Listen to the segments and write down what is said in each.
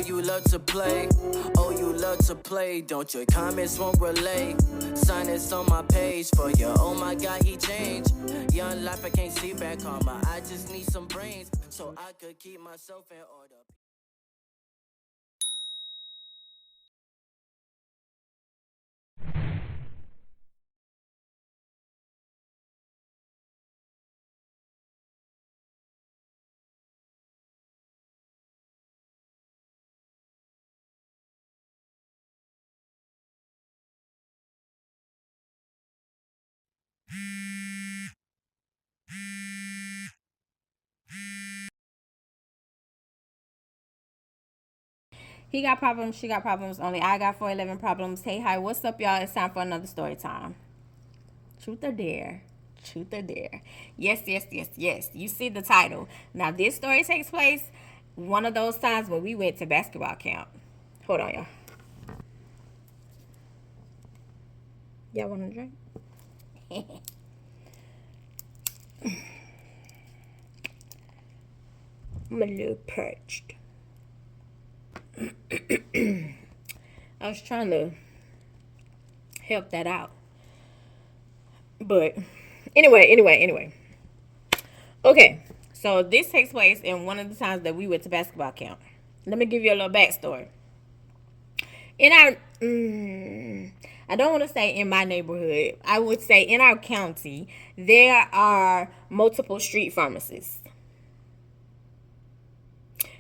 you love to play. Oh, you love to play. Don't your comments won't relay. Sign this on my page for you. Oh my God, he changed. Young life, I can't see back karma. I just need some brains so I could keep myself in order. He got problems, she got problems. Only I got 411 problems. Hey, hi, what's up, y'all? It's time for another story time. Truth or dare? Truth or dare? Yes, yes, yes, yes. You see the title. Now, this story takes place one of those times when we went to basketball camp. Hold on, y'all. Y'all want to drink? I'm a little perched. I was trying to help that out. But anyway. Okay, so this takes place in one of the times that we went to basketball camp. Let me give you a little backstory. In our, I don't want to say in my neighborhood, I would say in our county, there are multiple street pharmacists.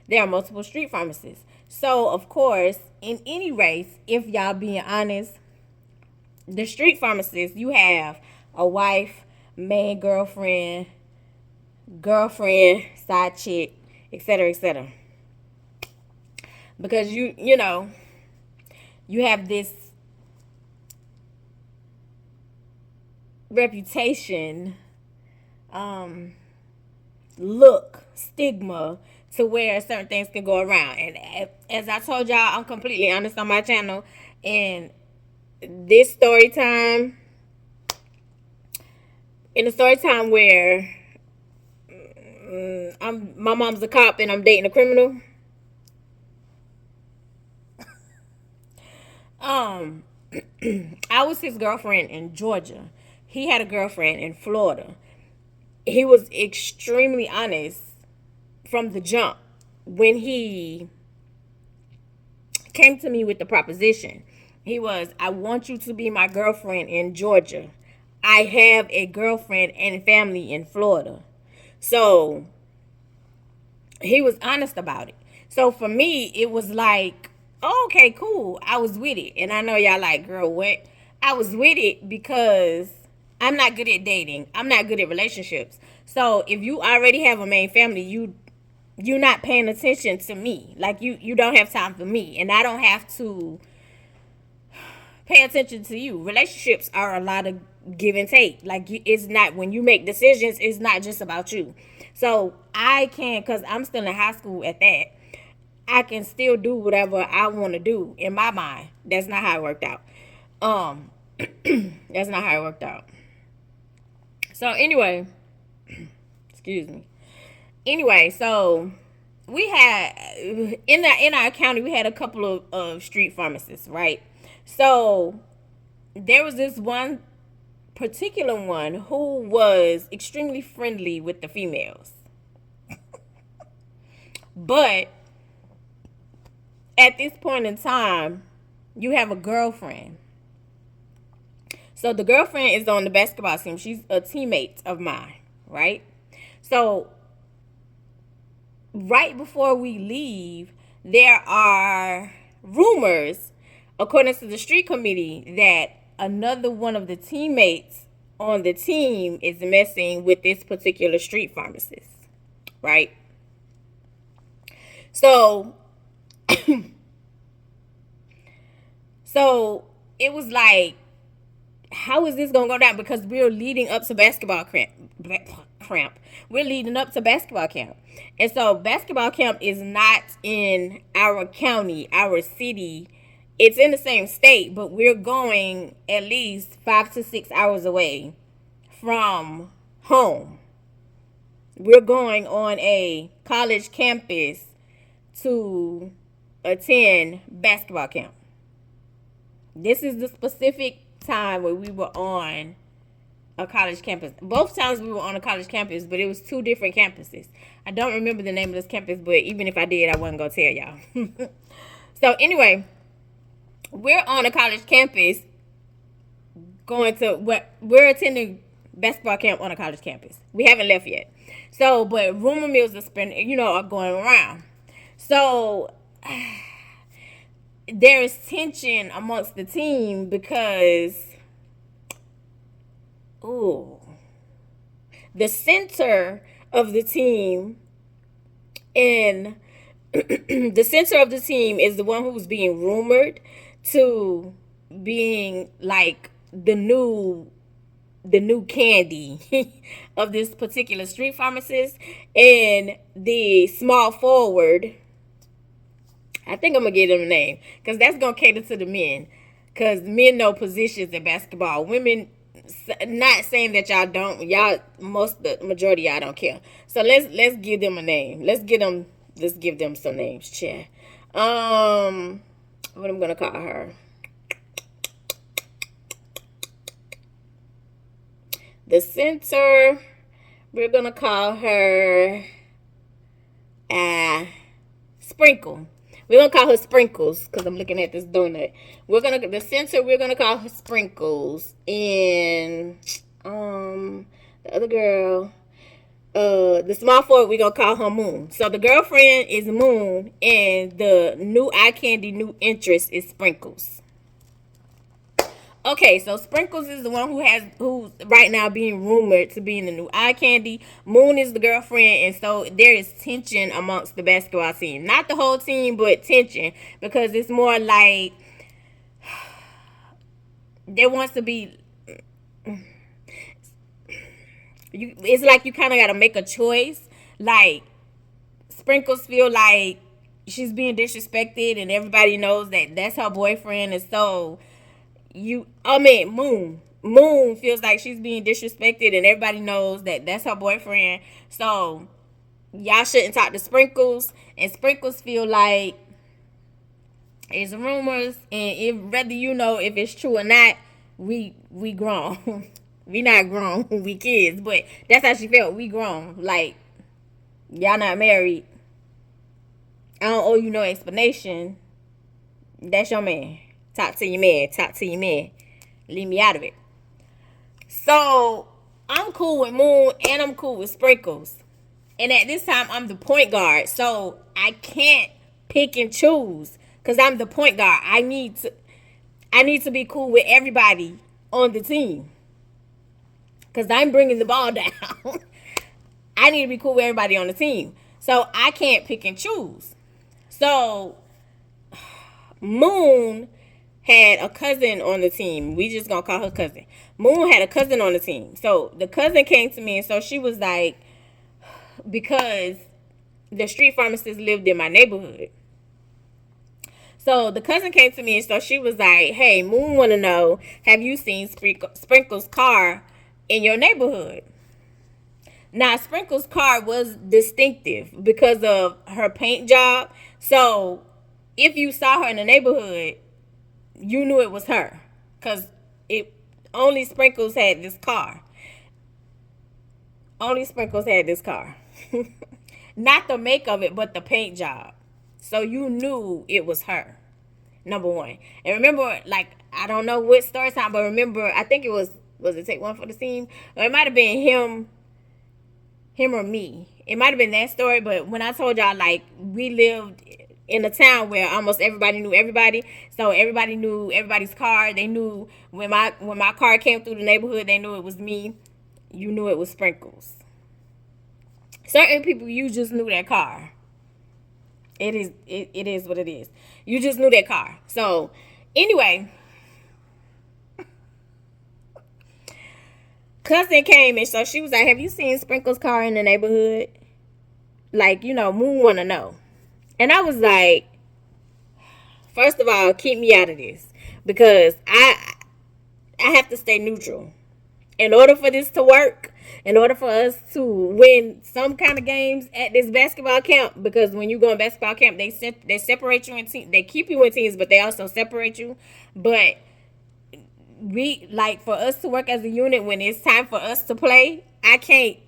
There are multiple street pharmacists. So, of course, in any race, if y'all being honest, the street pharmacist, you have a wife, man, girlfriend, side chick, etc., etc. Because you know, you have this reputation, look, stigma to where certain things can go around. And as I told y'all, I'm completely honest on my channel. And this story time, in a story time where my mom's a cop and I'm dating a criminal. Um, I was his girlfriend in Georgia. He had a girlfriend in Florida. He was extremely honest from the jump when he came to me with the proposition. He was, I want you to be my girlfriend in Georgia. I have a girlfriend and family in Florida. So he was honest about it. So for me, it was like, oh, okay, cool. I was with it. And I know y'all like, girl, what? I was with it because I'm not good at dating. I'm not good at relationships. So if you already have a main family, you're not paying attention to me. Like you don't have time for me. And I don't have to pay attention to you. Relationships are a lot of give and take. Like it's not, when you make decisions, it's not just about you. So I can, because I'm still in high school at that, I can still do whatever I want to do in my mind. That's not how it worked out. Um, that's not how it worked out. So anyway, excuse me. Anyway, so we had in our county we had a couple of street pharmacists, right? So there was this one particular one who was extremely friendly with the females. But at this point in time, you have a girlfriend. So the girlfriend is on the basketball team. She's a teammate of mine, right? So right before we leave, there are rumors, according to the street committee, that another one of the teammates on the team is messing with this particular street pharmacist, right? So, so it was like, how is this gonna go down? Because we're leading up to basketball camp. We're leading up to basketball camp, and so basketball camp is not in our county, our city. It's in the same state, but we're going at least 5 to 6 hours away from home. We're going on a college campus to attend basketball camp. This is the specific time where we were on a college campus. Both times we were on a college campus, but it was two different campuses. I don't remember the name of this campus, but even if I did, I wasn't going to tell y'all. So anyway, we're on a college campus we're attending basketball camp on a college campus. We haven't left yet. So, but rumor mills are going around. So there is tension amongst the team because, the center of the team and the center of the team is the one who's being rumored to being like the new candy of this particular street pharmacist, and the small forward, I think I'm gonna give them a name because that's gonna cater to the men, because men know positions in basketball. Women, not saying that y'all don't, the majority of y'all don't care. So let's give them a name. Let's give them some names, chat. What I'm gonna call her? The center, we're going to call her Sprinkle. We're going to call her Sprinkles because I'm looking at this donut. The center, we're going to call her Sprinkles. And the other girl, the small forward, we're going to call her Moon. So the girlfriend is Moon, and the new eye candy, new interest is Sprinkles. Okay, so Sprinkles is the one who's right now being rumored to be in the new eye candy. Moon is the girlfriend, and so there is tension amongst the basketball team. Not the whole team, but tension, because it's more like there wants to be. It's like you kind of got to make a choice. Like Sprinkles feel like she's being disrespected, and everybody knows that that's her boyfriend, and so. Moon feels like she's being disrespected, and everybody knows that that's her boyfriend. So y'all shouldn't talk to Sprinkles, and Sprinkles feel like it's rumors, and whether if it's true or not, we grown. We not grown, we kids, but that's how she felt. We grown, like y'all not married. I don't owe you no explanation. That's your man. Talk to your man. Leave me out of it. So, I'm cool with Moon and I'm cool with Sprinkles. And at this time, I'm the point guard. So, I can't pick and choose because I'm the point guard. I need to be cool with everybody on the team because I'm bringing the ball down. I need to be cool with everybody on the team. So, I can't pick and choose. So, Moon had a cousin on the team. We just gonna call her cousin. Moon had a cousin on the team. So the cousin came to me, and so she was like, because the street pharmacist lived in my neighborhood. So the cousin came to me, and so she was like, hey, Moon want to know, have you seen Sprinkle's car in your neighborhood? Now, Sprinkle's car was distinctive because of her paint job. So if you saw her in the neighborhood, you knew it was her, because only Sprinkles had this car. Only Sprinkles had this car. Not the make of it, but the paint job. So you knew it was her, number one. And remember, like, I don't know what story time, but remember, I think it was it Take One for the Team? Or it might have been him or me. It might have been that story, but when I told y'all, like, we lived in a town where almost everybody knew everybody, so everybody knew everybody's car. They knew when my car came through the neighborhood, they knew it was me. You knew it was Sprinkles. Certain people, you just knew their car. It is what it is. You just knew their car. So anyway, cousin came, and so she was like, have you seen Sprinkles' car in the neighborhood? Like, Moon want to know. And I was like, first of all, keep me out of this, because I have to stay neutral in order for this to work. in order for us to win some kind of games at this basketball camp, because when you go in basketball camp, they separate you in teams. They keep you in teams, but they also separate you. But we, like, for us to work as a unit when it's time for us to play, I can't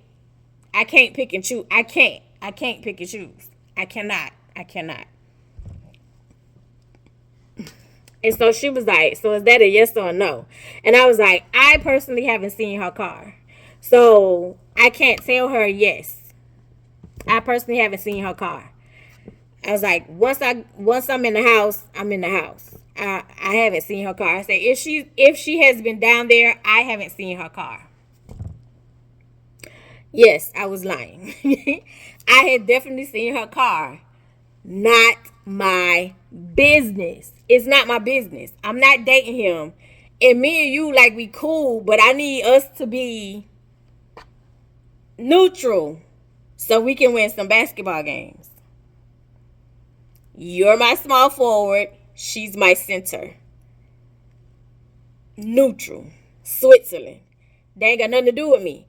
pick and choose. I can't pick and choose. I cannot. And so she was like, so is that a yes or a no? And I was like, I personally haven't seen her car, so I can't tell her yes. I personally haven't seen her car. I was like, once I'm in the house, I'm in the house. I haven't seen her car. I said, if she has been down there, I haven't seen her car. Yes, I was lying. I had definitely seen her car. Not my business. It's not my business. I'm not dating him. And me and you, like, we cool, but I need us to be neutral so we can win some basketball games. You're my small forward. She's my center. Neutral. Switzerland. They ain't got nothing to do with me.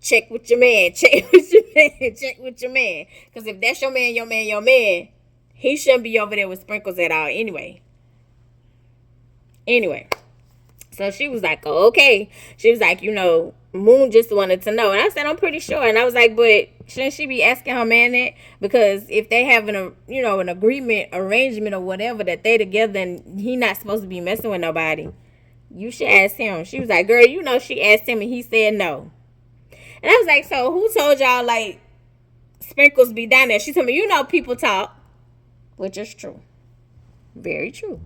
Check with your man. Check with your man. Because if that's your man, he shouldn't be over there with Sprinkles at all anyway. So she was like, oh, okay. She was like, Moon just wanted to know. And I said, I'm pretty sure. And I was like, but shouldn't she be asking her man that? Because if they have an agreement, arrangement or whatever that they together and he not supposed to be messing with nobody, you should ask him. She was like, girl, she asked him and he said no. And I was like, so who told y'all, like, Sprinkles be down there? She told me, people talk. Which is true. Very true.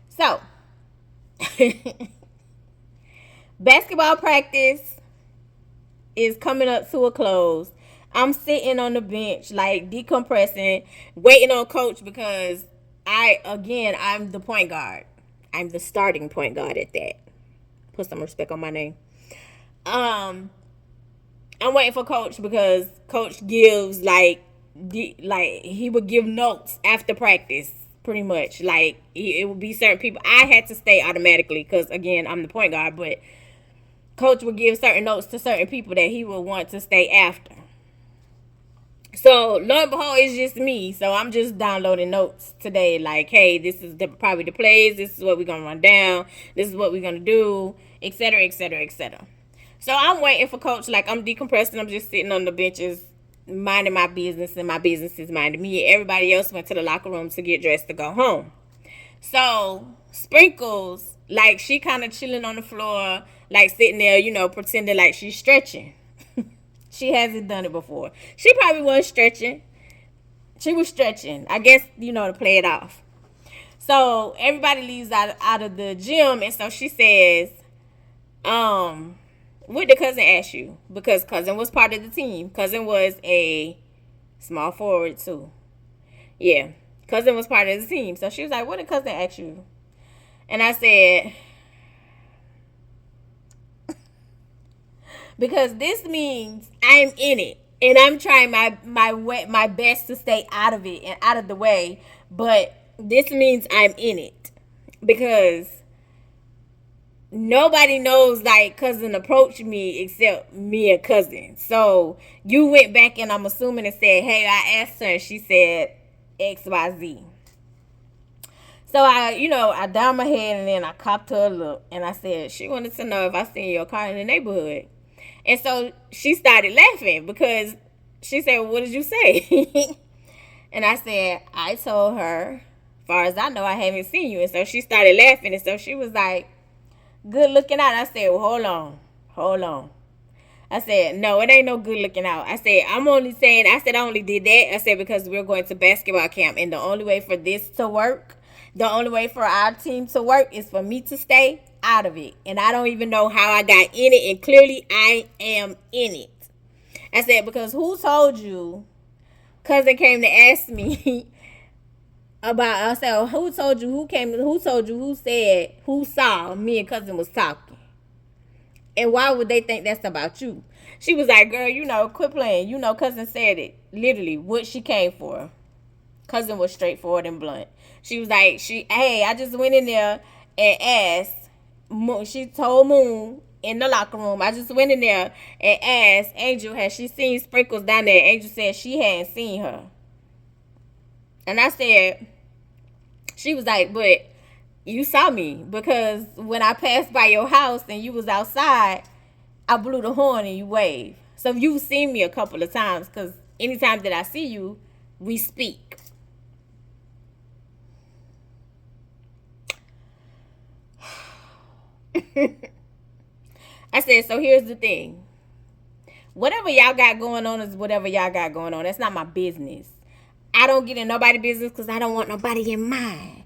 So, basketball practice is coming up to a close. I'm sitting on the bench, like, decompressing, waiting on coach because I'm the point guard. I'm the starting point guard at that. Put some respect on my name. I'm waiting for coach because coach gives, he would give notes after practice, pretty much. Like, it would be certain people. I had to stay automatically because, again, I'm the point guard, but coach would give certain notes to certain people that he would want to stay after. So, lo and behold, it's just me. So, I'm just downloading notes today. Like, hey, this is probably the plays. This is what we're going to run down. This is what we're going to do, etc., etc., etc. So, I'm waiting for coach. Like, I'm decompressing. I'm just sitting on the benches, minding my business, and my business is minding me. Everybody else went to the locker room to get dressed to go home. So, Sprinkles, like, she kind of chilling on the floor, like, sitting there, pretending like she's stretching. She hasn't done it before. She probably was stretching. She was stretching, I guess, to play it off. So, everybody leaves out of the gym, and so she says, what did Cousin ask you? Because Cousin was part of the team. Cousin was a small forward, too. Yeah, Cousin was part of the team. So, she was like, what did Cousin ask you? And I said, because this means I'm in it. And I'm trying my best to stay out of it and out of the way. But this means I'm in it. Because nobody knows, like, Cousin approached me except me and Cousin. So you went back and I'm assuming and said, hey, I asked her and she said XYZ. So I down my head and then I copped her a look and I said, she wanted to know if I seen your car in the neighborhood. And so she started laughing because she said, well, what did you say? And I said, I told her, as far as I know, I haven't seen you. And so she started laughing. And so she was like, good looking out. I said, well, hold on. I said, no, it ain't no good looking out. I said, I only did that. I said, because we're going to basketball camp. And the only way for this to work, the only way for our team to work is for me to stay out of it. And I don't even know how I got in it. And clearly I am in it. I said, because who told you? Cousin came to ask me about, I said, who told you, who saw me and Cousin was talking? And why would they think that's about you? She was like, girl, quit playing. Cousin said it. Literally, what she came for. Cousin was straightforward and blunt. She was like, I just went in there and asked. She told Moon in the locker room. I just went in there and asked Angel, has she seen Sprinkles down there? Angel said she hadn't seen her. And I said, she was like, but you saw me, because when I passed by your house and you was outside, I blew the horn and you waved. So you've seen me a couple of times, because anytime that I see you, we speak. I said, so here's the thing. Whatever y'all got going on is whatever y'all got going on. That's not my business. I don't get in nobody's business because I don't want nobody in mine.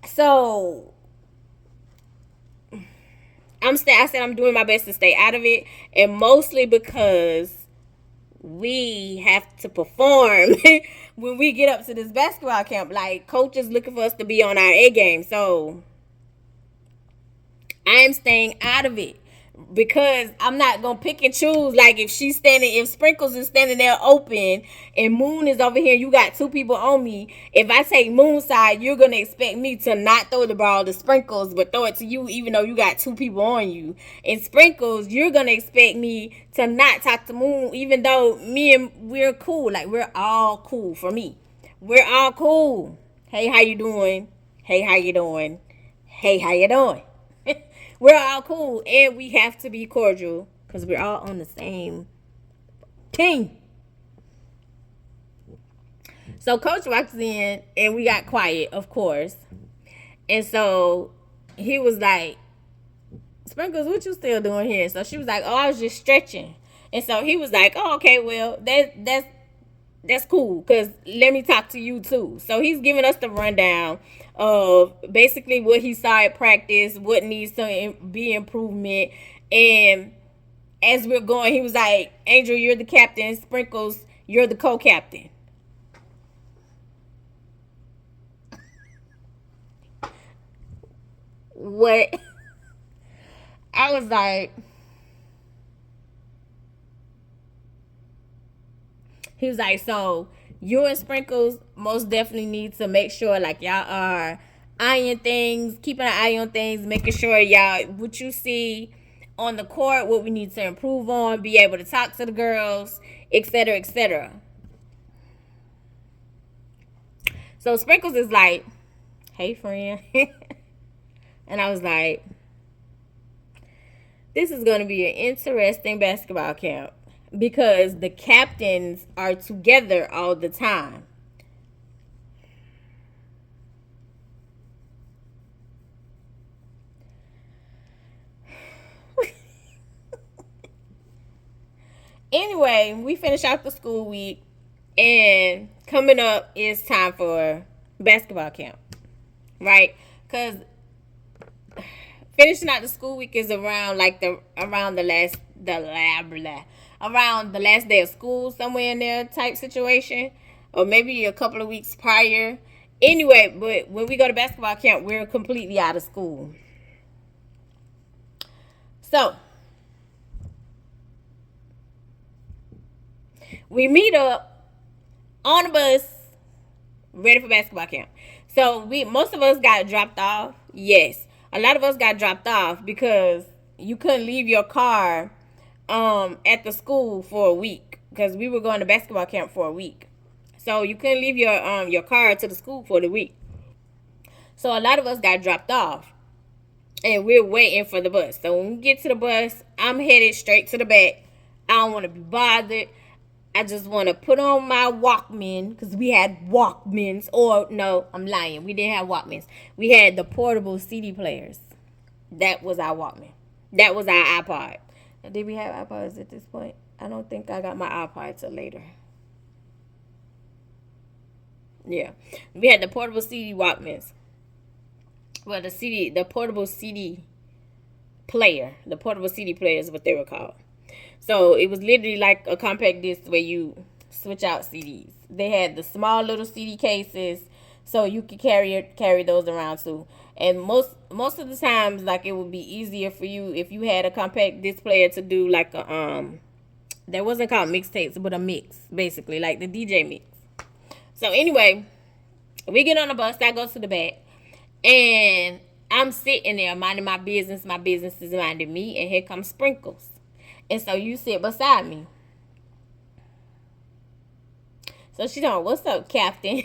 So I said I'm doing my best to stay out of it, and mostly because we have to perform when we get up to this basketball camp. Like, coach is looking for us to be on our A game. So I am staying out of it, because I'm not gonna pick and choose. Like, if Sprinkles is standing there open and Moon is over here, you got two people on me. If I take Moon's side, you're gonna expect me to not throw the ball to Sprinkles, but throw it to you, even though you got two people on you. And Sprinkles, you're gonna expect me to not talk to Moon, even though we're cool. Like, we're all cool. For me, we're all cool. Hey, how you doing? Hey, how you doing? Hey, how you doing? We're all cool, and we have to be cordial because we're all on the same team. So coach walks in, and we got quiet, of course. And so he was like, Sprinkles, what you still doing here? So she was like, oh, I was just stretching. And so he was like, oh, okay, well, that's cool, because let me talk to you too. So he's giving us the rundown of basically what he saw at practice, what needs to be improvement. And as we're going, he was like, Angel, you're the captain. Sprinkles, you're the co-captain. What? I was like, he was like, so you and Sprinkles most definitely need to make sure, like, y'all are eyeing things, keeping an eye on things, making sure y'all, what you see on the court, what we need to improve on, be able to talk to the girls, etc., etc. So Sprinkles is like, hey, friend. And I was like, this is going to be an interesting basketball camp, because the captains are together all the time. Anyway, we finish out the school week, and coming up is time for basketball camp, right? Because finishing out the school week is around the last day of school, somewhere in there type situation, or maybe a couple of weeks prior. Anyway, but when we go to basketball camp, we're completely out of school. So we meet up on the bus, ready for basketball camp. So most of us got dropped off. Yes, a lot of us got dropped off because you couldn't leave your car at the school for a week, because we were going to basketball camp for a week. So you couldn't leave your car to the school for the week. So a lot of us got dropped off, and we're waiting for the bus. So when we get to the bus, I'm headed straight to the back. I don't want to be bothered. I just want to put on my Walkman, because we had Walkmans. Or, no, I'm lying. We didn't have Walkmans. We had the portable CD players. That was our Walkman. That was our iPod. Did we have iPods at this point? I don't think I got my iPod till later. Yeah. We had the portable CD Walkmans. Well, the portable CD player. The portable CD player is what they were called. So it was literally like a compact disc where you switch out CDs. They had the small little CD cases, so you could carry those around too. And most of the times, like, it would be easier for you if you had a compact disc player to do like a that wasn't called mixtapes, but a mix, basically, like the DJ mix. So anyway, we get on the bus. I go to the back, and I'm sitting there minding my business is minding me, and here comes Sprinkles. And so you sit beside me. So she told me, "What's up, Captain?"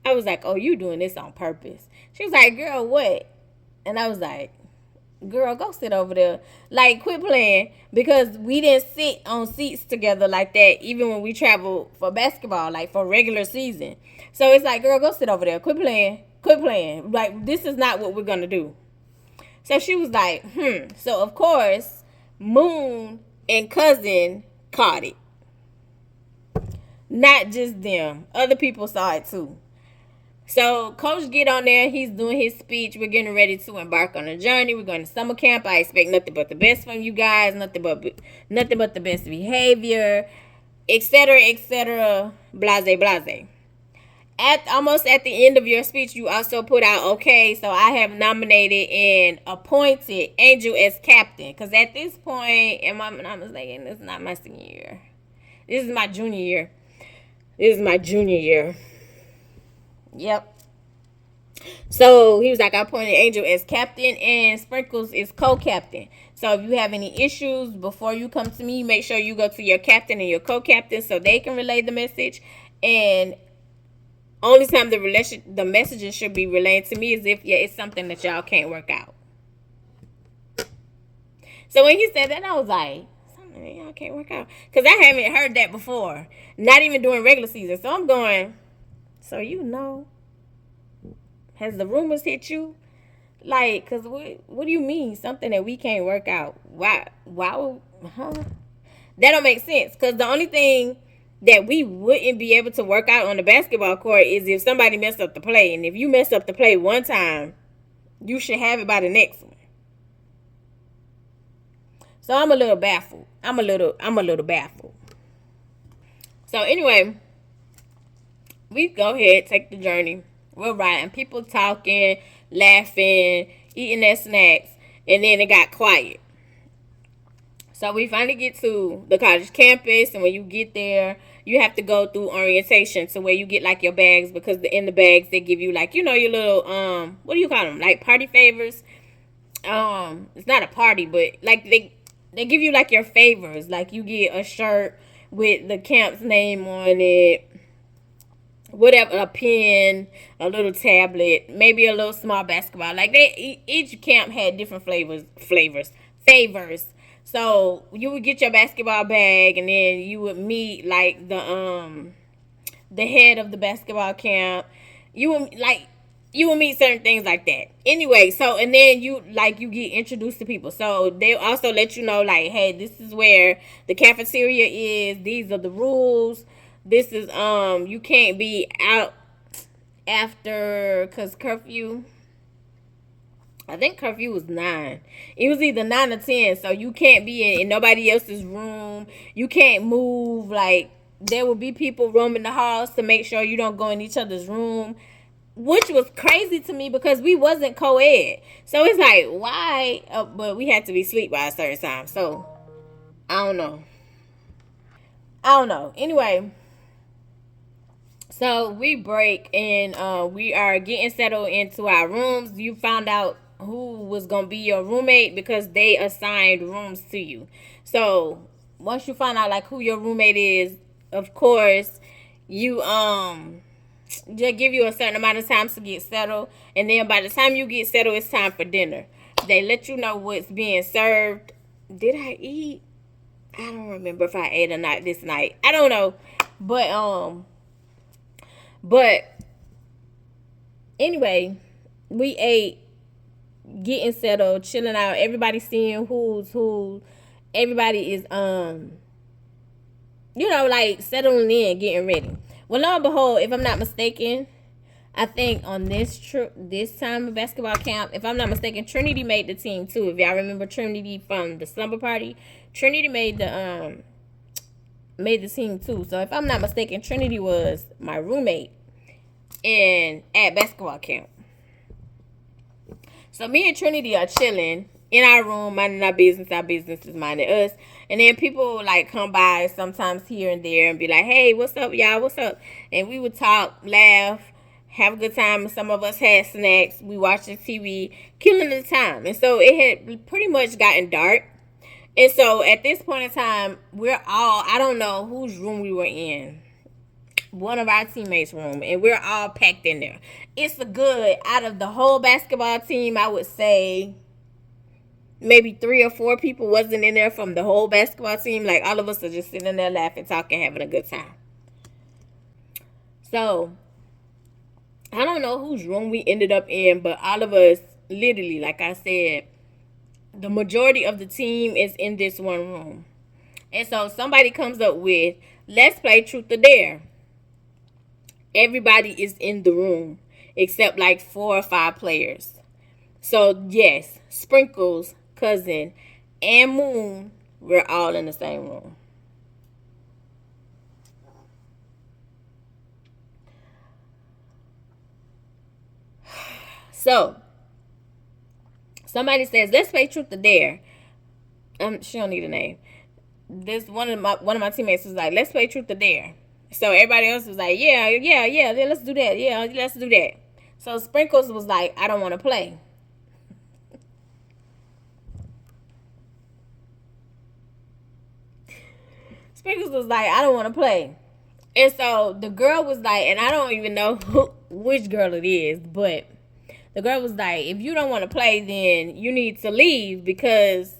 I was like, "Oh, you doing this on purpose." She was like, "Girl, what?" And I was like, "Girl, go sit over there. Like, quit playing." Because we didn't sit on seats together like that, even when we traveled for basketball, like for regular season. So it's like, "Girl, go sit over there. Quit playing. Quit playing. Like, this is not what we're going to do." So she was like, So, of course, Moon and Cousin caught it. Not just them. Other people saw it too. So Coach get on there. He's doing his speech. We're getting ready to embark on a journey. We're going to summer camp. I expect nothing but the best from you guys. Nothing but the best behavior, etc., etc. Blase, blase. Almost at the end of your speech, you also put out, "Okay, so I have nominated and appointed Angel as captain." Because at this point, am I not mistaken, this is not my senior year. This is my junior year. Yep. So he was like, "I appointed Angel as captain and Sprinkles is co-captain. So if you have any issues before you come to me, make sure you go to your captain and your co-captain so they can relay the message. And only time the messages should be relayed to me is if it's something that y'all can't work out." So when he said that, I was like, something that y'all can't work out. Because I haven't heard that before. Not even during regular season. So I'm going, so has the rumors hit you? Like, because what do you mean? Something that we can't work out? Why That don't make sense. Because the only thing that we wouldn't be able to work out on the basketball court is if somebody messed up the play. And if you mess up the play one time, you should have it by the next one. So I'm a little baffled. I'm a little baffled. So anyway, we go ahead, take the journey. We're riding. People talking, laughing, eating their snacks. And then it got quiet. So we finally get to the college campus, and when you get there, you have to go through orientation, so where you get like your bags, because in the bags they give you like, your little what do you call them, like party favors. It's not a party, but like they give you like your favors, like you get a shirt with the camp's name on it, whatever, a pen, a little tablet, maybe a little small basketball. Like each camp had different favors. So you would get your basketball bag, and then you would meet like the head of the basketball camp. You would meet certain things like that. Anyway, so and then you get introduced to people. So they also let you know, like, hey, this is where the cafeteria is. These are the rules. This is you can't be out after, because curfew. I think curfew was 9. It was either 9 or 10. So you can't be in nobody else's room. You can't move. Like, there will be people roaming the halls to make sure you don't go in each other's room, which was crazy to me because we wasn't co-ed. So it's like, why? But we had to be asleep by a certain time. So I don't know. Anyway, so we break, and we are getting settled into our rooms. You found out who was gonna be your roommate because they assigned rooms to you. So once you find out like who your roommate is, of course, you they give you a certain amount of time to get settled, and then by the time you get settled, it's time for dinner. They let you know what's being served. Did I eat? I don't remember if I ate or not this night. I don't know, but anyway, we ate, getting settled, chilling out. Everybody seeing who's who. Everybody is like settling in, getting ready. Well, lo and behold, if I'm not mistaken, I think on this time of basketball camp, if I'm not mistaken, Trinity made the team too. If y'all remember Trinity from the slumber party, Trinity made the team too. So if I'm not mistaken, Trinity was my roommate at basketball camp. So me and Trinity are chilling in our room, minding our business is minding us. And then people like come by sometimes here and there and be like, hey, what's up, y'all? What's up? And we would talk, laugh, have a good time. Some of us had snacks. We watched the TV, killing the time. And so it had pretty much gotten dark. And so at this point in time, we're all, I don't know whose room we were in. One of our teammates' room, and we're all packed in there. It's a good, out of the whole basketball team, I would say maybe 3 or 4 people wasn't in there from the whole basketball team. Like, all of us are just sitting there laughing, talking, having a good time. So I don't know whose room we ended up in, but all of us, literally, like I said, the majority of the team is in this one room. And so somebody comes up with, let's play truth or dare. Everybody is in the room except like 4 or 5 players. So yes, Sprinkles, Cousin, and Moon, we're all in the same room. So somebody says, let's play truth or dare. She don't need a name. This one of my teammates was like, let's play truth or dare. So everybody else was like, yeah, let's do that. Yeah, let's do that. So Sprinkles was like, I don't want to play. Sprinkles was like, I don't want to play. And so the girl was like, and I don't even know which girl it is, but the girl was like, if you don't want to play, then you need to leave, because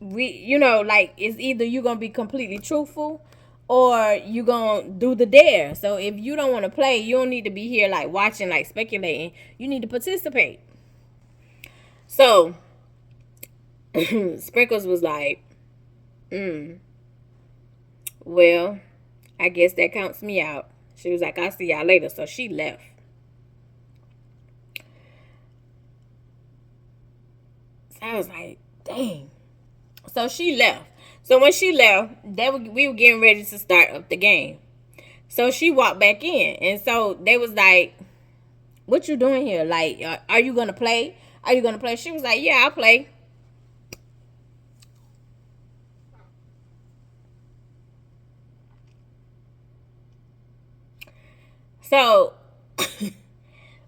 like, it's either you're going to be completely truthful or you going to do the dare. So if you don't want to play, you don't need to be here like watching, like speculating. You need to participate. So Sprinkles was like, well, I guess that counts me out. She was like, I'll see y'all later. So she left. So I was like, dang. So she left. So when she left, we were getting ready to start up the game. So she walked back in. And so they was like, what you doing here? Like, are you going to play? Are you going to play? She was like, yeah, I'll play. So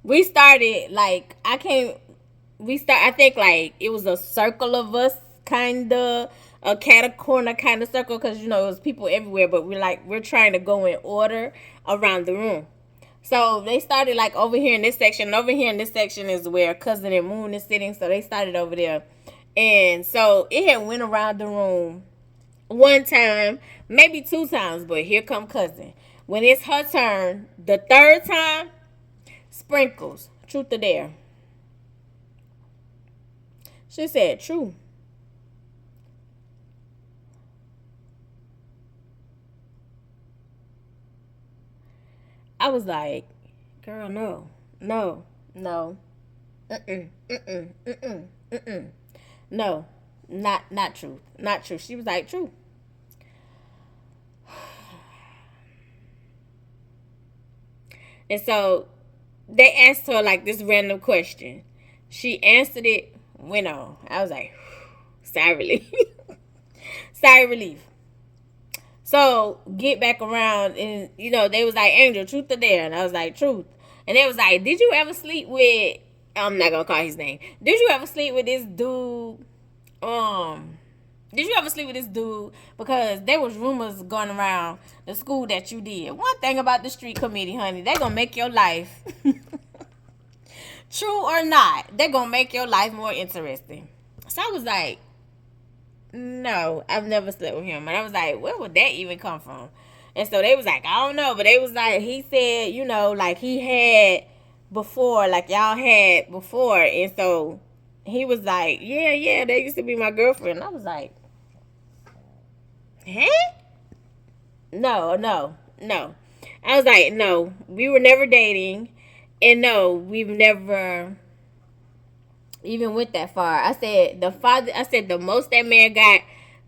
we started, like, I think like it was a circle of us, kind of a corner kind of circle, because it was people everywhere, but we're trying to go in order around the room. So they started like over here in this section. Over here in this section is where Cousin and Moon is sitting. So they started over there. And so it had went around the room one time, maybe 2 times, but here come Cousin. When it's her turn, the 3rd time, Sprinkles, truth or dare. She said, true. I was like, girl, no, no, no, no, not truth, not true. She was like, true. And so they asked her like this random question. She answered it, went on. I was like, sigh of relief. Sigh of relief. So get back around, and they was like, Angel, truth or dare? And I was like, truth. And they was like, did you ever sleep with, I'm not gonna call his name, did you ever sleep with this dude? Did you ever sleep with this dude? Because there was rumors going around the school that you did. One thing about the street committee, honey, they gonna make your life, true or not, they're gonna make your life more interesting. So I was like, no, I've never slept with him. And I was like, where would that even come from? And so they was like, I don't know. But they was like, he said, like he had before, like y'all had before. And so he was like, yeah, they used to be my girlfriend. And I was like, huh? No. I was like, no, we were never dating. And no, we've never even went that far. I said the most that man got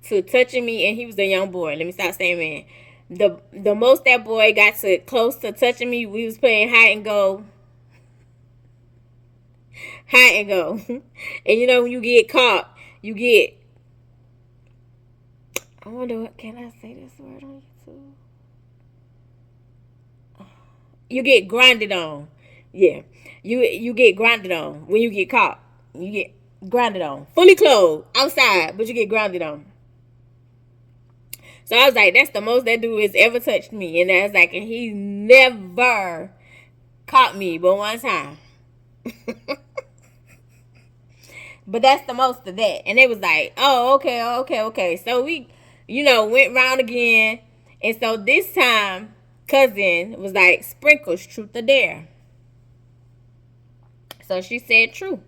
to touching me, and he was a young boy. Let me stop saying man. The most that boy got to close to touching me, we was playing hide and go. And when you get caught, you get, I wonder, can I say this word on YouTube? You get grinded on. Yeah. You get grinded on when you get caught. You get grinded on. Fully clothed outside, but you get grinded on. So I was like, that's the most that dude has ever touched me. And I was like, and he never caught me but one time. But that's the most of that. And they was like, oh, okay. So we, went round again. And so this time, cousin was like, sprinkles, truth or dare. So she said true.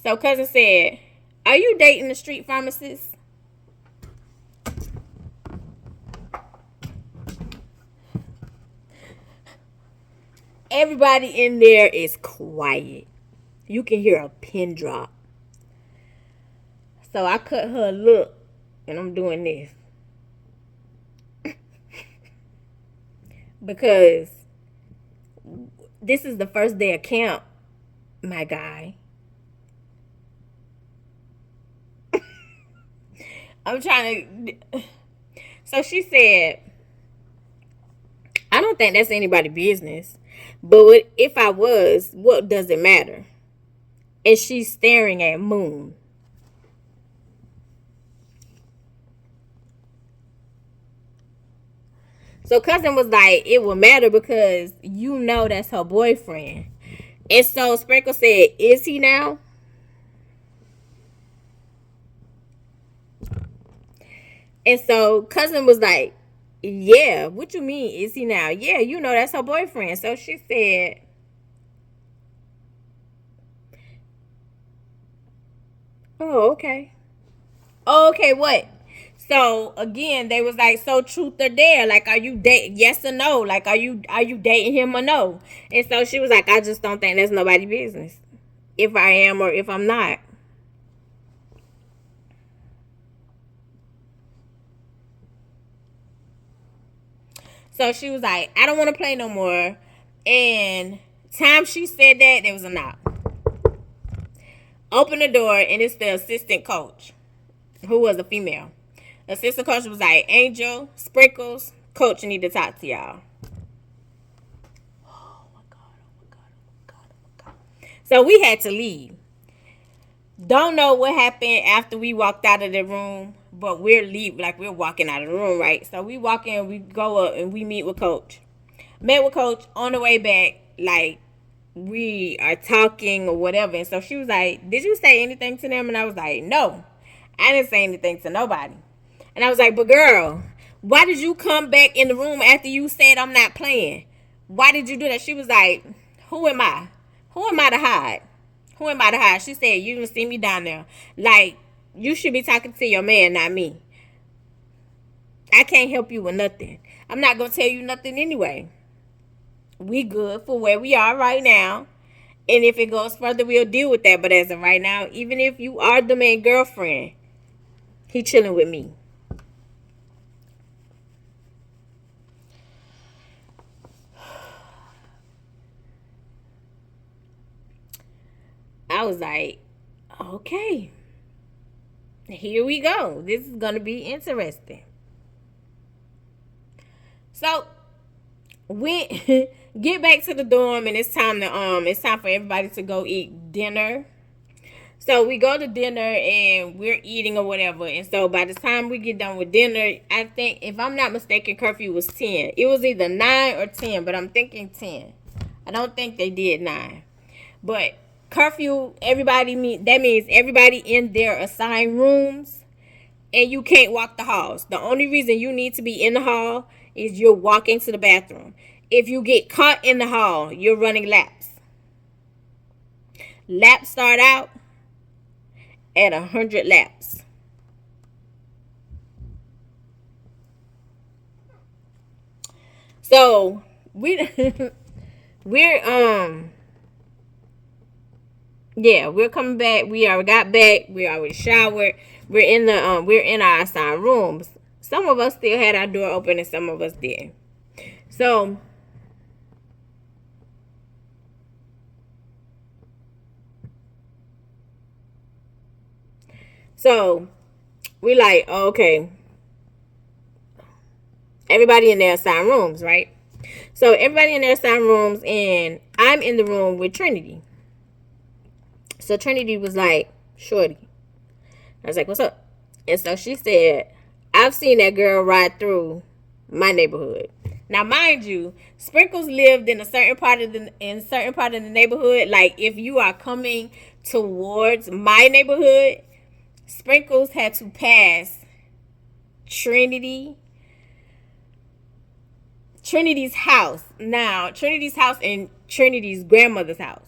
So cousin said, are you dating the street pharmacist? Everybody in there is quiet. You can hear a pin drop. So I cut her look, and I'm doing this. Because this is the first day of camp, my guy. I'm trying to... So she said, I don't think that's anybody's business. But if I was, what does it matter? And she's staring at Moon. So cousin was like, it will matter because that's her boyfriend. And so Sprinkle said, is he now? And so cousin was like, yeah, what you mean, is he now? Yeah, that's her boyfriend. So she said, oh, okay. Oh, okay, what? So again, they was like, so truth or dare? Like, are you dating? Yes or no? Like, are you dating him or no? And so she was like, I just don't think that's nobody's business. If I am or if I'm not. So she was like, I don't want to play no more. And time she said that, there was a knock. Open the door, and it's the assistant coach, who was a female. The assistant coach was like, Angel, Sprinkles, coach, I need to talk to y'all. Oh my God. So we had to leave. Don't know what happened after we walked out of the room, but we're leaving, like we're walking out of the room, right? So we walk in, we go up, and we meet with coach. Met with coach on the way back, like we are talking or whatever. And so she was like, did you say anything to them? And I was like, no, I didn't say anything to nobody. And I was like, but girl, why did you come back in the room after you said I'm not playing? Why did you do that? She was like, who am I? Who am I to hide? Who am I to hide? She said, you didn't see me down there. Like, you should be talking to your man, not me. I can't help you with nothing. I'm not going to tell you nothing anyway. We good for where we are right now. And if it goes further, we'll deal with that. But as of right now, even if you are the man girlfriend, he chilling with me. I was like, okay, here we go. This is going to be interesting. So we get back to the dorm, and it's time for everybody to go eat dinner. So we go to dinner and we're eating or whatever. And so by the time we get done with dinner, I think, if I'm not mistaken, curfew was 10. It was either 9 or 10, but I'm thinking 10. I don't think they did 9. But curfew, that means everybody in their assigned rooms, and you can't walk the halls. The only reason you need to be in the hall is you're walking to the bathroom. If you get caught in the hall, you're running laps. Laps start out at 100 laps. So we're coming back. We already got back. We already showered. We're in our assigned rooms. Some of us still had our door open, and some of us didn't. So we like, okay, everybody in their assigned rooms, right? So everybody in their assigned rooms, and I'm in the room with Trinity. So Trinity was like, "Shorty." I was like, "What's up?" And so she said, "I've seen that girl ride through my neighborhood." Now, mind you, Sprinkles lived in a certain part of the neighborhood. Like, if you are coming towards my neighborhood, Sprinkles had to pass Trinity's house. Now, Trinity's house and Trinity's grandmother's house.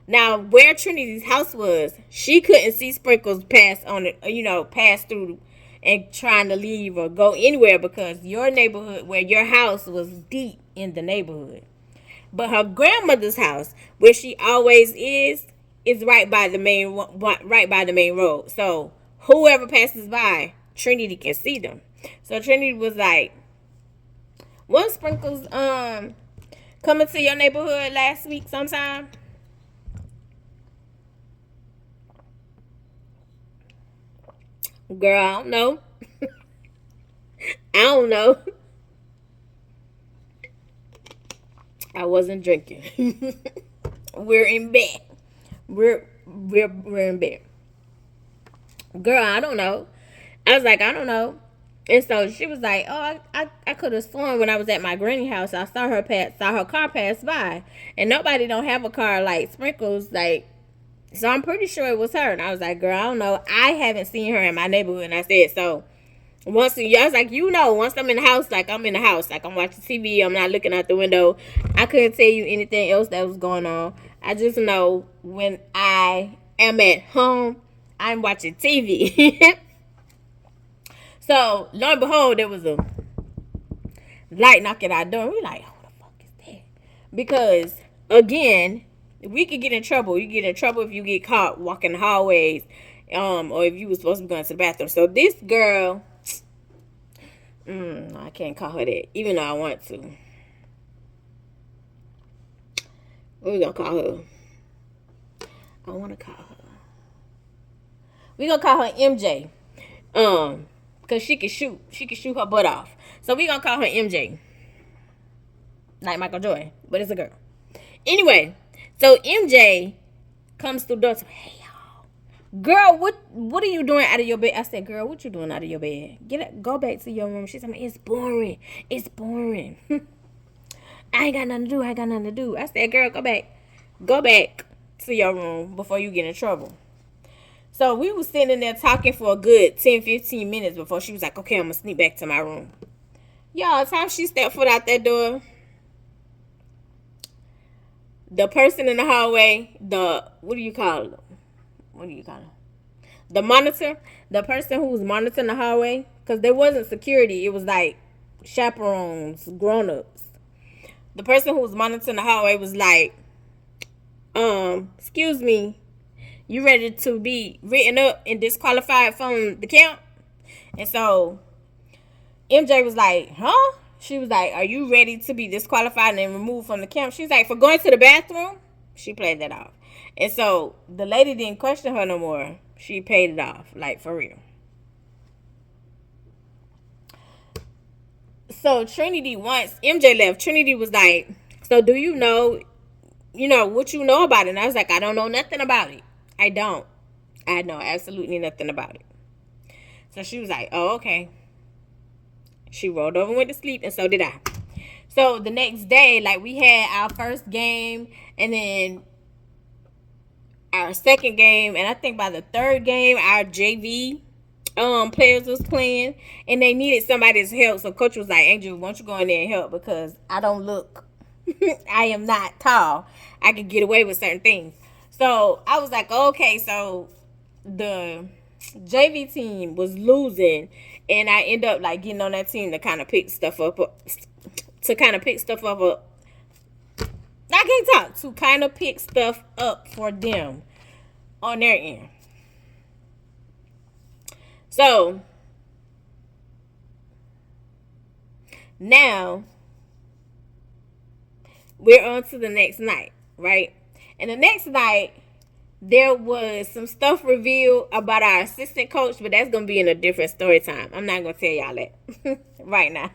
Now, where Trinity's house was, she couldn't see Sprinkles pass on it, pass through and trying to leave or go anywhere because your neighborhood, where your house was deep in the neighborhood. But her grandmother's house, where she always is right by the main road. So whoever passes by, Trinity can see them. So Trinity was like, "Was Sprinkles coming to your neighborhood last week sometime?" Girl, I don't know. I don't know. I wasn't drinking. We're in bed. We're in bed. Girl, I don't know. I was like, I don't know. And so she was like, "Oh, I could have sworn when I was at my granny house, I saw her car pass by, and nobody don't have a car like Sprinkles, like, so I'm pretty sure it was her." And I was like, "Girl, I don't know. I haven't seen her in my neighborhood." And I said, "So once I was like, once I'm in the house, like I'm in the house, like I'm watching TV, I'm not looking out the window. I couldn't tell you anything else that was going on. I just know when I am at home, I'm watching TV." So lo and behold, there was a light knocking at our door. We're like, "Who the fuck is that?" Because again, we could get in trouble. You get in trouble if you get caught walking the hallways, or if you was supposed to be going to the bathroom. So this girl, I can't call her that, even though I want to. What we gonna call her? I want to call her. We gonna call her MJ. Cause she can shoot. She can shoot her butt off. So we gonna call her MJ. Like Michael Jordan, but it's a girl. Anyway, so MJ comes through the door. "Hey y'all, girl, what are you doing out of your bed?" I said, "Girl, what you doing out of your bed? Get up, go back to your room." She said, "It's boring. It's boring." I ain't got nothing to do. I said, "Girl, go back to your room before you get in trouble." So we was sitting there talking for a good 10-15 minutes before she was like, "Okay, I'm gonna sneak back to my room." Y'all, time she stepped foot out that door, the person in the hallway, what do you call them? The monitor, the person who was monitoring the hallway, because there wasn't security, it was like chaperones, grown-ups. The person who was monitoring the hallway was like, "Excuse me, you ready to be written up and disqualified from the camp?" And so MJ was like, "Huh?" She was like, "Are you ready to be disqualified and removed from the camp?" She's like, "For going to the bathroom?" She played that off. And so the lady didn't question her no more. She paid it off, like for real. So Trinity, once MJ left, Trinity was like, "So do you know what you know about it?" And I was like, "I don't know nothing about it. I don't. I know absolutely nothing about it." So she was like, "Oh, okay." She rolled over and went to sleep, and so did I. So the next day, like, we had our first game, and then our second game, and I think by the third game, our JV players was playing, and they needed somebody's help. So coach was like, "Angel, why don't you go in there and help, because I don't look I am not tall. I could get away with certain things." So I was like, "Okay." So the JV team was losing, and I end up like getting on that team to kind of pick stuff up. I can't talk. To kind of pick stuff up for them on their end. So now we're on to the next night, right? And the next night, there was some stuff revealed about our assistant coach, but that's going to be in a different story time. I'm not going to tell y'all that right now.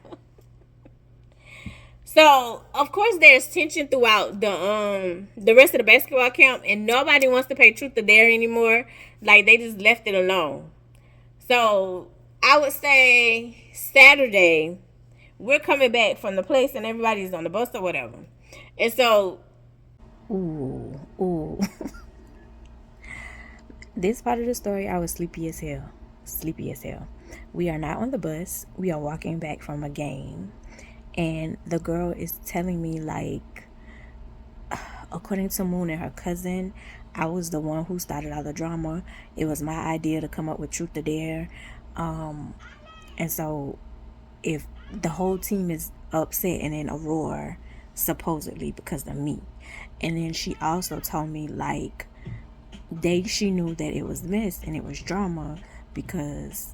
So of course there's tension throughout the rest of the basketball camp, and nobody wants to play truth or dare anymore. Like they just left it alone. So I would say Saturday we're coming back from the place and everybody's on the bus or whatever. And so ooh. This part of the story, I was sleepy as hell. Sleepy as hell. We are not on the bus. We are walking back from a game. And the girl is telling me, like, according to Moon and her cousin, I was the one who started all the drama. It was my idea to come up with Truth or Dare. And so if the whole team is upset and in a roar, supposedly because of me. And then she also told me, like, she knew that it was mess and it was drama because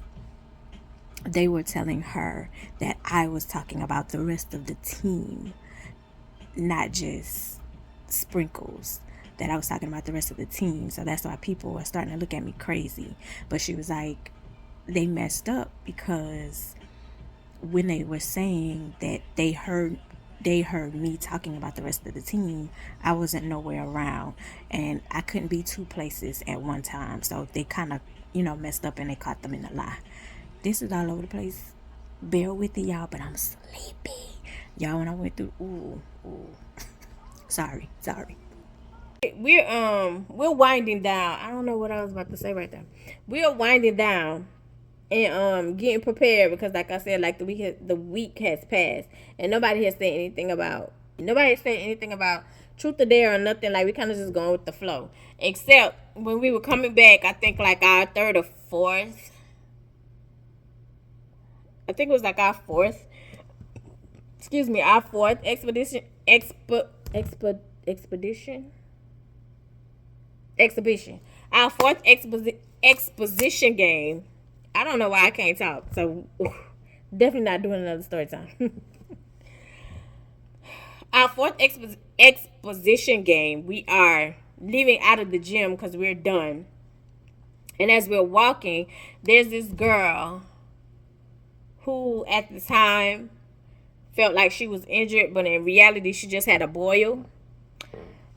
they were telling her that I was talking about the rest of the team, not just Sprinkles, that I was talking about the rest of the team. So that's why people were starting to look at me crazy. But she was like, they messed up because when they were saying that they heard me talking about the rest of the team, I wasn't nowhere around and I couldn't be two places at one time. So they kind of, messed up and they caught them in a lie. This is all over the place. Bear with it, y'all, but I'm sleepy. Y'all, when I went through, ooh. Sorry. We're winding down. I don't know what I was about to say right there. We are winding down and getting prepared because, like I said, like the week has passed and nobody has said anything about Truth or Dare or nothing. Like we kind of just going with the flow, except when we were coming back. I think like our third or fourth. I think it was like our fourth. Excuse me, our fourth exhibition. Our fourth exposition game. I don't know why I can't talk. So definitely not doing another story time. Our fourth exposition game. We are leaving out of the gym because we're done. And as we're walking, there's this girl who at the time felt like she was injured, but in reality she just had a boil.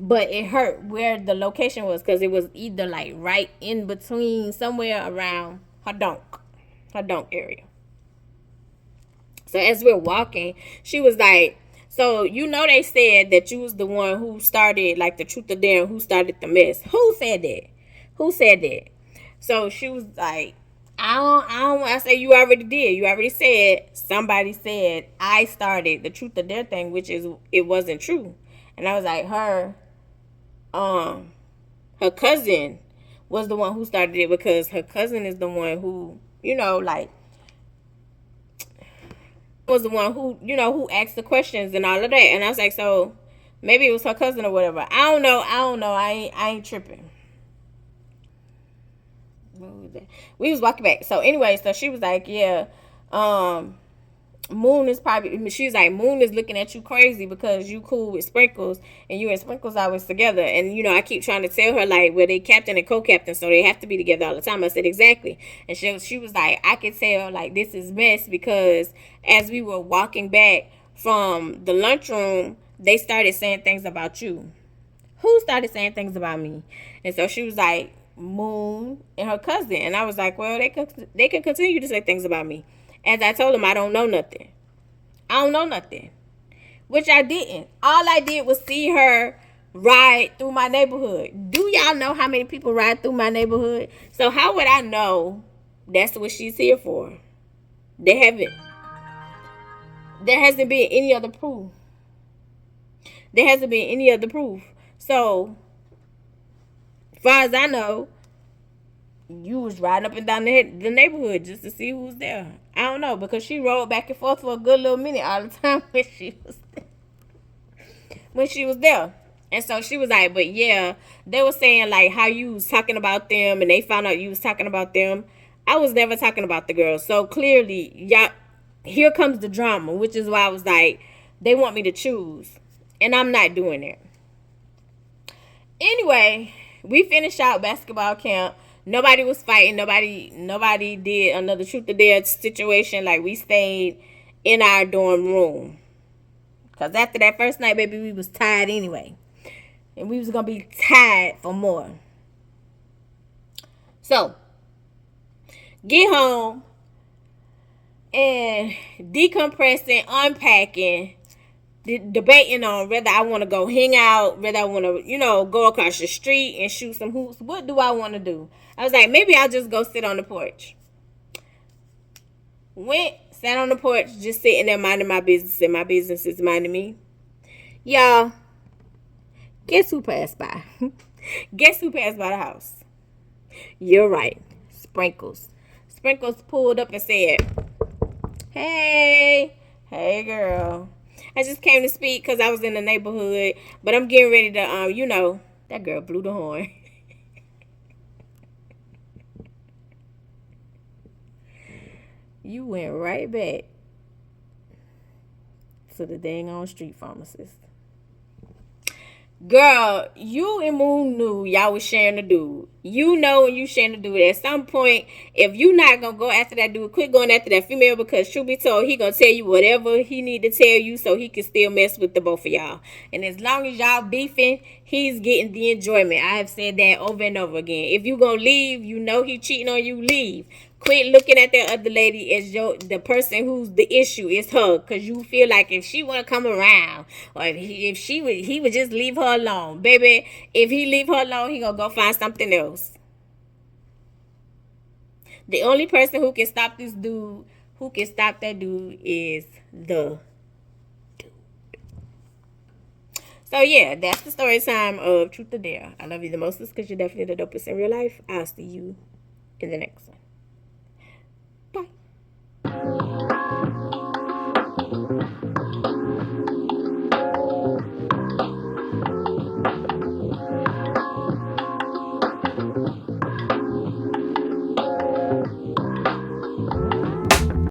But it hurt where the location was because it was either like right in between, somewhere around her donk area. So as we're walking, she was like, so they said that you was the one who started like the Truth or Dare, who started the mess. Who said that? So she was like, I say you already did. You already said, somebody said I started the Truth or Dare thing, which is, it wasn't true. And I was like, her cousin was the one who started it because her cousin is the one who, was the one who, who asked the questions and all of that. And I was like, so maybe it was her cousin or whatever. I don't know. I ain't tripping. What was that? We was walking back. So anyway, so she was like, yeah, Moon is looking at you crazy because you cool with Sprinkles and you and Sprinkles always together. And I keep trying to tell her, like, well, they captain and co-captain, so they have to be together all the time. I said, exactly. And she was like, I could tell, like, this is mess because as we were walking back from the lunchroom, they started saying things about you. Who started saying things about me? And so she was like, Moon and her cousin. And I was like, well, they can continue to say things about me. As I told him, I don't know nothing. Which I didn't. All I did was see her ride through my neighborhood. Do y'all know how many people ride through my neighborhood? So how would I know that's what she's here for? There hasn't been any other proof. So, as far as I know, you was riding up and down the neighborhood just to see who was there. I don't know, because she rode back and forth for a good little minute all the time when she was there. And so she was like, but yeah, they were saying like how you was talking about them and they found out you was talking about them. I was never talking about the girls. So clearly, y'all, here comes the drama, which is why I was like, they want me to choose. And I'm not doing it. Anyway, we finished out basketball camp. Nobody was fighting. Nobody did another Truth or Dare situation. Like, we stayed in our dorm room. Because after that first night, baby, we was tired anyway. And we was going to be tired for more. So, get home and decompressing, unpacking, debating on whether I want to go hang out, whether I want to, go across the street and shoot some hoops. What do I want to do? I was like, maybe I'll just go sit on the porch. Went, sat on the porch, just sitting there minding my business, and my business is minding me. Y'all, guess who passed by? Guess who passed by the house? You're right. Sprinkles. Sprinkles pulled up and said, hey girl. I just came to speak because I was in the neighborhood, but I'm getting ready to, that girl blew the horn. You went right back to the dang on street pharmacist. Girl, you and Moon knew y'all was sharing the dude. You know when you sharing the dude. At some point, if you not going to go after that dude, quit going after that female, because truth be told, he going to tell you whatever he need to tell you so he can still mess with the both of y'all. And as long as y'all beefing, he's getting the enjoyment. I have said that over and over again. If you going to leave, you know he cheating on you, leave. Quit looking at that other lady as the person who's the issue is her, because you feel like if she want to come around, or if he would just leave her alone. Baby, if he leave her alone, he gonna go find something else. The only person who can stop this dude, who can stop that dude, is the dude. So yeah, that's the story time of Truth or Dare. I love you the most because you're definitely the dopest in real life. I'll see you in the next one.